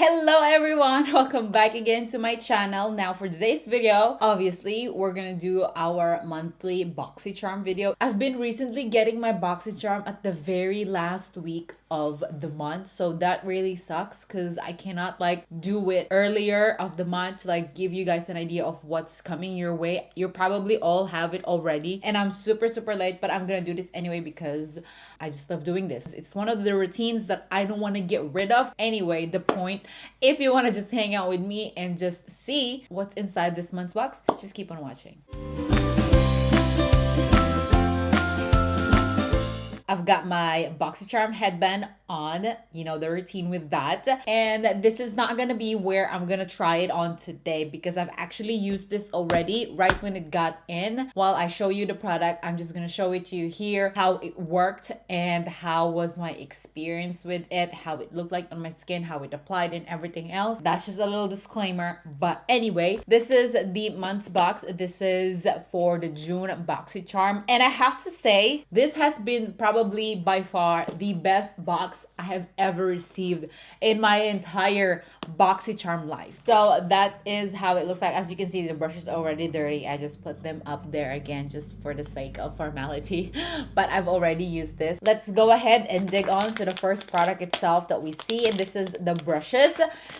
Hello everyone, welcome back again to my channel. Now for today's video, obviously we're gonna do our monthly Boxycharm video. I've been recently getting my Boxycharm at the very last week of the month, so that really sucks because I cannot do it earlier of the month to give you guys an idea of what's coming your way. You probably all have it already and I'm super late, but I'm gonna do this anyway because I just love doing this. It's one of the routines that I don't want to get rid of. Anyway, the point, if you want to just hang out with me and just see what's inside this month's box, just keep on watching. I've got my Boxycharm headband on, you know, the routine with that. And this is not gonna be where I'm gonna try it on today because I've actually used this already right when it got in. While I show you the product, I'm just gonna show it to you here, how it worked and how was my experience with it, how it looked like on my skin, how it applied and everything else. That's just a little disclaimer. But anyway, this is the month's box. This is for the June Boxycharm. And I have to say, this has been probably by far the best box I have ever received in my entire Boxycharm life. So that is how it looks like. As you can see, the brush is already dirty. I just put them up there again just for the sake of formality, but I've already used this. Let's go ahead and dig on to the first product itself that we see, and this is the brushes.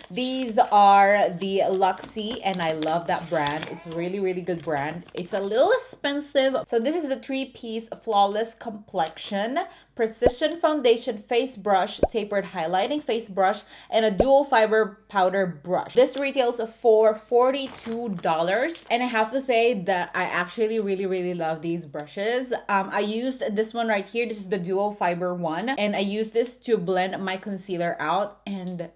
These are the Luxie and I love that brand. It's a really good brand. It's a little expensive. So this is the 3-piece Flawless Complexion Precision Foundation Face Brush, Tapered Highlighting Face Brush, and a Dual Fiber Powder Brush. This retails for $42. And I have to say that I actually really love these brushes. I used this one right here. This is the Dual Fiber one. And I used this to blend my concealer out and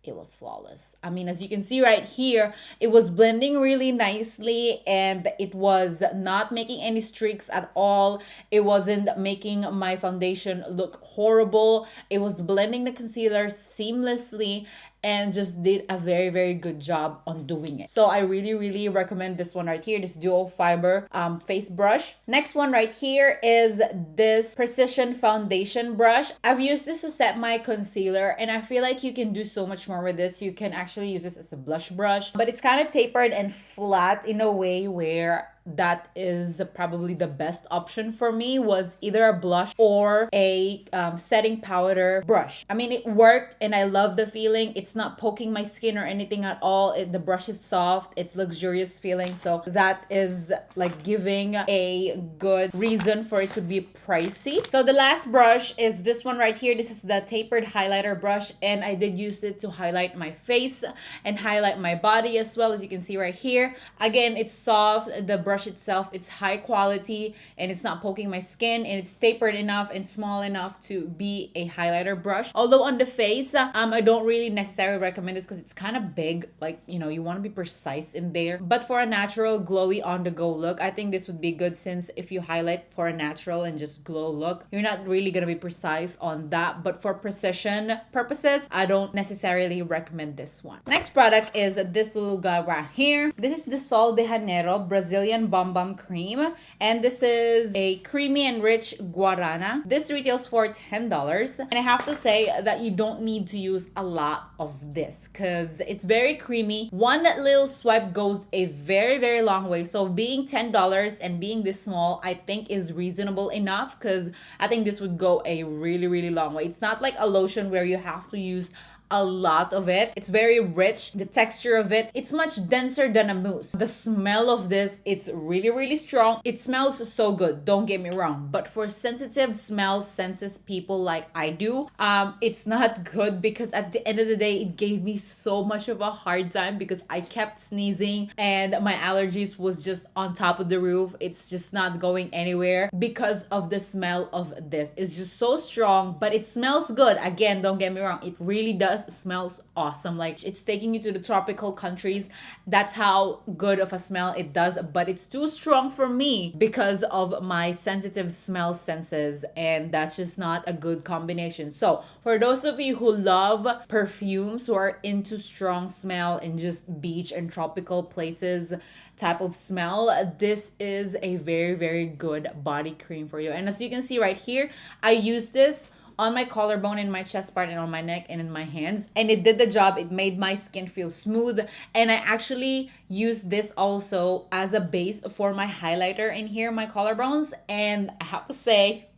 it was flawless. I mean, as you can see right here, it was blending really nicely and it was not making any streaks at all. It wasn't making my foundation look horrible. It was blending the concealer seamlessly and just did a very good job on doing it. So I really recommend this one right here, this dual fiber face brush. Next one right here is this Precision Foundation brush. I've used this to set my concealer and I feel like you can do so much more with this. You can actually use this as a blush brush, but it's kind of tapered and flat in a way where that is probably the best option for me, was either a blush or a setting powder brush. I mean, it worked and I love the feeling. It's not poking my skin or anything at all. The brush is soft, it's luxurious feeling, so that is like giving a good reason for it to be pricey. So the last brush is this one right here. This is the tapered highlighter brush and I did use it to highlight my face and highlight my body as well. As you can see right here, again, it's soft. The brush itself, it's high quality and it's not poking my skin and it's tapered enough and small enough to be a highlighter brush. Although on the face, I don't really necessarily recommend this because it's kind of big, like, you know, you want to be precise in there. But for a natural glowy on the go look, I think this would be good, since if you highlight for a natural and just glow look, you're not really gonna be precise on that. But for precision purposes, I don't necessarily recommend this one. Next product is this little guy right here. This is the Sol de Janeiro Brazilian Bum Bum Cream, and this is a creamy and rich guarana. This retails for $10, and I have to say that you don't need to use a lot of this because it's very creamy. One little swipe goes a very long way. So being $10 and being this small, I think is reasonable enough, because I think this would go a really long way. It's not like a lotion where you have to use a lot of it. It's very rich. The texture of it, it's much denser than a mousse. The smell of this, it's really strong. It smells so good, don't get me wrong, but for sensitive smell senses people like I do, it's not good, because at the end of the day, it gave me so much of a hard time because I kept sneezing and my allergies was just on top of the roof. It's just not going anywhere because of the smell of this. It's just so strong, but it smells good. Again, don't get me wrong, it really does smells awesome. Like, it's taking you to the tropical countries. That's how good of a smell it does, but it's too strong for me because of my sensitive smell senses, and that's just not a good combination. So for those of you who love perfumes, who are into strong smell and just beach and tropical places type of smell, this is a very good body cream for you. And as you can see right here, I use this on my collarbone, in my chest part, and on my neck, and in my hands. And it did the job. It made my skin feel smooth. And I actually used this also as a base for my highlighter in here, my collarbones. And I have to say,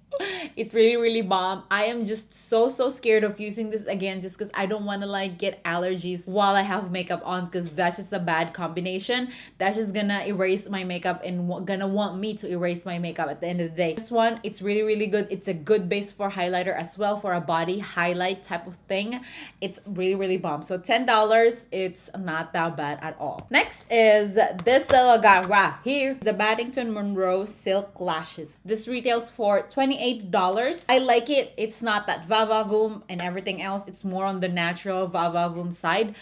it's really bomb. I am just so scared of using this again, just because I don't want to like get allergies while I have makeup on, because that's just a bad combination. That's just gonna erase my makeup and gonna want me to erase my makeup at the end of the day. This one, it's really good. It's a good base for highlighter as well, for a body highlight type of thing. It's really bomb. So $10, it's not that bad at all. Next is this little guy right here, the Battington Monroe Silk Lashes. This retails for $28. I like it. It's not that va-va-voom and everything else. It's more on the natural va-va-voom side.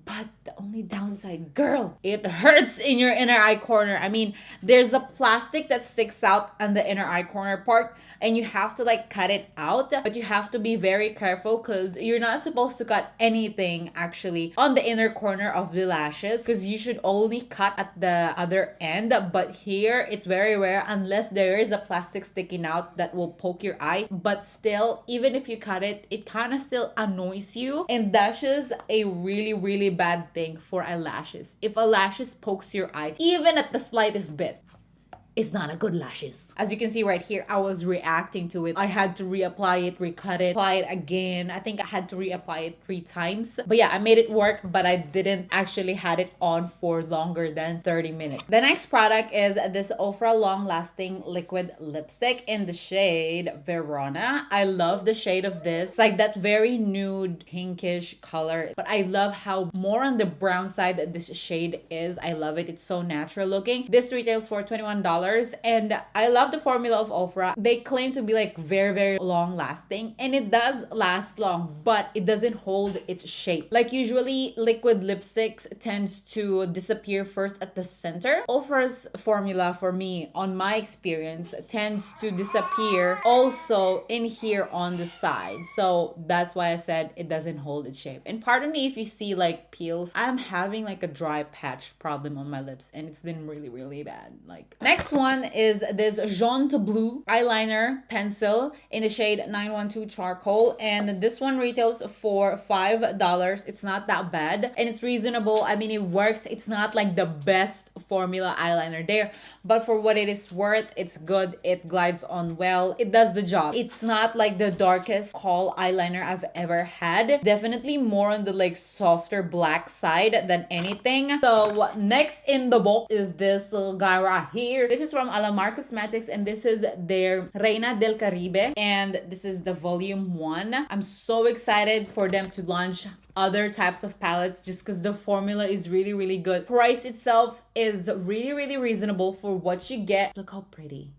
But the only downside, girl, it hurts in your inner eye corner. I mean, there's a plastic that sticks out on the inner eye corner part, and you have to like cut it out. But you have to be very careful, because you're not supposed to cut anything actually on the inner corner of the lashes, because you should only cut at the other end. But here, it's very rare unless there is a plastic sticking out that will poke your eye. But still, even if you cut it, it kind of still annoys you, and that's just a really bad thing for eyelashes. If a lashes pokes your eye, even at the slightest bit, it's not a good lashes. As you can see right here, I was reacting to it. I had to reapply it, recut it, apply it again. I think I had to reapply it 3 times. But yeah, I made it work, but I didn't actually had it on for longer than 30 minutes. The next product is this Ofra Long Lasting Liquid Lipstick in the shade Verona. I love the shade of this. It's like that very nude pinkish color. But I love how more on the brown side that this shade is. I love it. It's so natural looking. This retails for $21. And I love the formula of Ofra. They claim to be like very long lasting, and it does last long, but it doesn't hold its shape. Like usually liquid lipsticks tends to disappear first at the center. Ofra's formula, for me, on my experience, tends to disappear also in here on the side. So that's why I said it doesn't hold its shape. And pardon me if you see like peels. I'm having like a dry patch problem on my lips, and it's been really bad. Like, next one is this JONTEBLU eyeliner pencil in the shade 912 Charcoal, and this one retails for $5. It's not that bad, and it's reasonable. I mean, it works. It's not like the best formula eyeliner there, but for what it is worth, it's good. It glides on well. It does the job. It's not like the darkest kohl eyeliner I've ever had. Definitely more on the like softer black side than anything. So next in the box is this little guy right here. This is from Alamar Cosmetics, and this is their Reina del Caribe, and this is the volume 1. I'm so excited for them to launch other types of palettes, just because the formula is really good. Price itself is really reasonable for what you get. Look how pretty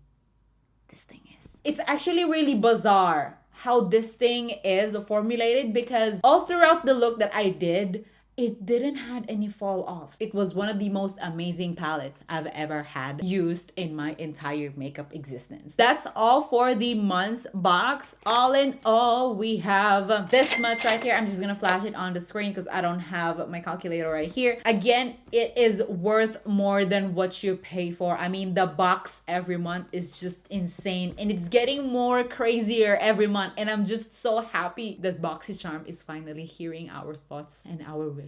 this thing is. It's actually really bizarre how this thing is formulated, because all throughout the look that I did, it didn't have any fall offs. It was one of the most amazing palettes I've ever had used in my entire makeup existence. That's all for the month's box. All in all, we have this much right here. I'm just gonna flash it on the screen because I don't have my calculator right here. Again, it is worth more than what you pay for. I mean, the box every month is just insane, and it's getting more crazier every month. And I'm just so happy that Boxycharm is finally hearing our thoughts and our wishes.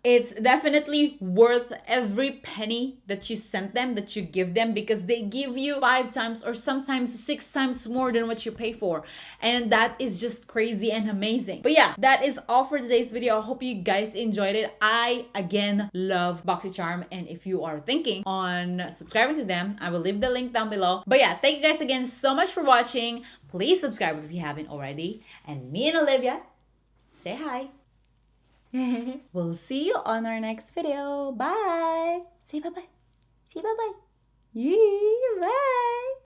It's definitely worth every penny that you sent them, that you give them, because they give you 5 times or sometimes 6 times more than what you pay for. And that is just crazy and amazing. But yeah, that is all for today's video. I hope you guys enjoyed it. I, again, love Boxycharm. And if you are thinking on subscribing to them, I will leave the link down below. But yeah, thank you guys again so much for watching. Please subscribe if you haven't already. And me and Olivia, say hi. We'll see you on our next video. Bye. Say bye-bye. Say bye-bye. Yeah, bye.